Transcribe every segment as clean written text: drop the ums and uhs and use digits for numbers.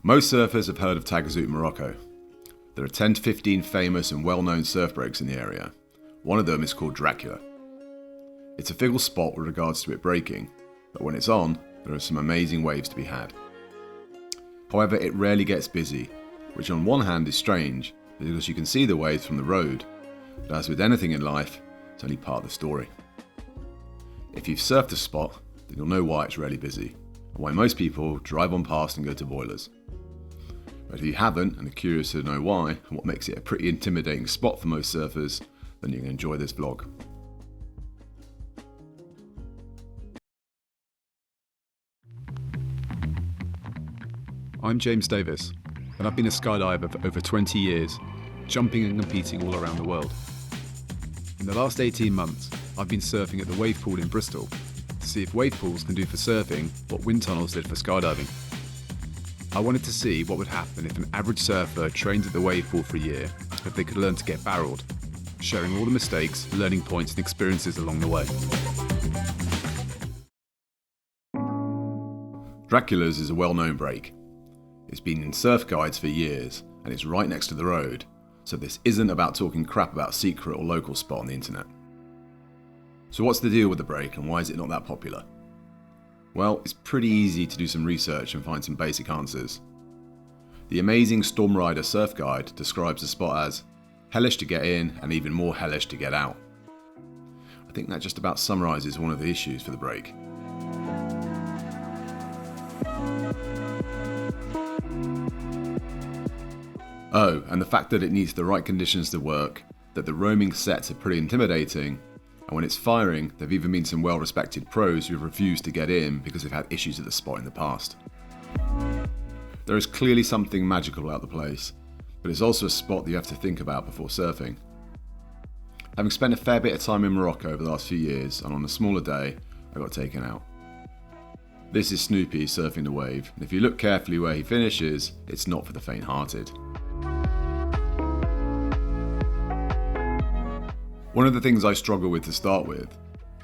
Most surfers have heard of Taghazout, Morocco. There are 10 to 15 famous and well-known surf breaks in the area. One of them is called Dracula. It's a fickle spot with regards to it breaking, but when it's on, there are some amazing waves to be had. However, it rarely gets busy, which on one hand is strange, because you can see the waves from the road, but as with anything in life, it's only part of the story. If you've surfed the spot, then you'll know why it's rarely busy, and why most people drive on past and go to boilers. But if you haven't and are curious to know why, and what makes it a pretty intimidating spot for most surfers, then you can enjoy this vlog. I'm James Davis, and I've been a skydiver for over 20 years, jumping and competing all around the world. In the last 18 months, I've been surfing at the wave pool in Bristol to see if wave pools can do for surfing what wind tunnels did for skydiving. I wanted to see what would happen if an average surfer trained at the wave pool for a year, if they could learn to get barreled, sharing all the mistakes, learning points and experiences along the way. Dracula's is a well-known break. It's been in surf guides for years, and it's right next to the road, so this isn't about talking crap about a secret or local spot on the internet. So what's the deal with the break, and why is it not that popular? Well, it's pretty easy to do some research and find some basic answers. The amazing Storm Rider surf guide describes the spot as hellish to get in and even more hellish to get out. I think that just about summarises one of the issues for the break. Oh, and the fact that it needs the right conditions to work, that the roaming sets are pretty intimidating, and when it's firing, there have even been some well-respected pros who have refused to get in because they've had issues at the spot in the past. There is clearly something magical about the place, but it's also a spot that you have to think about before surfing. Having spent a fair bit of time in Morocco over the last few years, and on a smaller day, I got taken out. This is Snoopy surfing the wave, and if you look carefully where he finishes, it's not for the faint-hearted. One of the things I struggled with to start with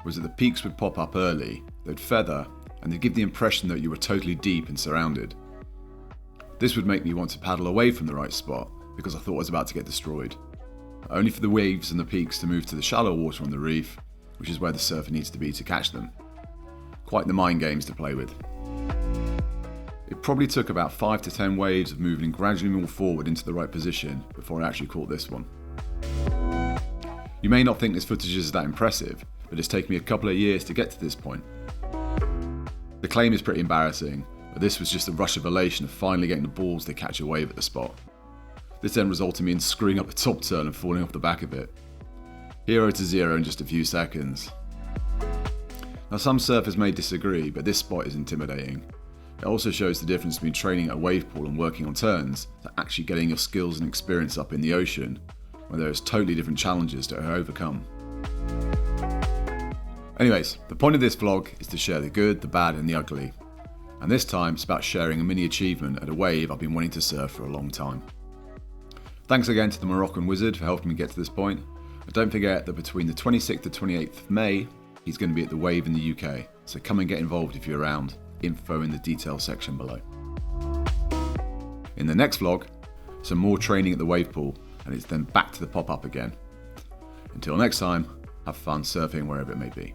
was that the peaks would pop up early, they'd feather, and they'd give the impression that you were totally deep and surrounded. This would make me want to paddle away from the right spot because I thought I was about to get destroyed, only for the waves and the peaks to move to the shallow water on the reef, which is where the surfer needs to be to catch them. Quite the mind games to play with. It probably took about 5 to 10 waves of moving gradually more forward into the right position before I actually caught this one. You may not think this footage is that impressive, but it's taken me a couple of years to get to this point. The claim is pretty embarrassing, but this was just a rush of elation of finally getting the balls to catch a wave at the spot. This then resulted in me in screwing up the top turn and falling off the back of it. 0 to 0 in just a few seconds. Now some surfers may disagree, but this spot is intimidating. It also shows the difference between training at a wave pool and working on turns to actually getting your skills and experience up in the ocean, where there's totally different challenges to overcome. Anyways, the point of this vlog is to share the good, the bad and the ugly. And this time it's about sharing a mini achievement at a wave I've been wanting to surf for a long time. Thanks again to the Moroccan Wizard for helping me get to this point. And don't forget that between the 26th to 28th of May, he's going to be at the wave in the UK. So come and get involved if you're around. Info in the details section below. In the next vlog, some more training at the wave pool, and it's then back to the pop-up again. Until next time, have fun surfing wherever it may be.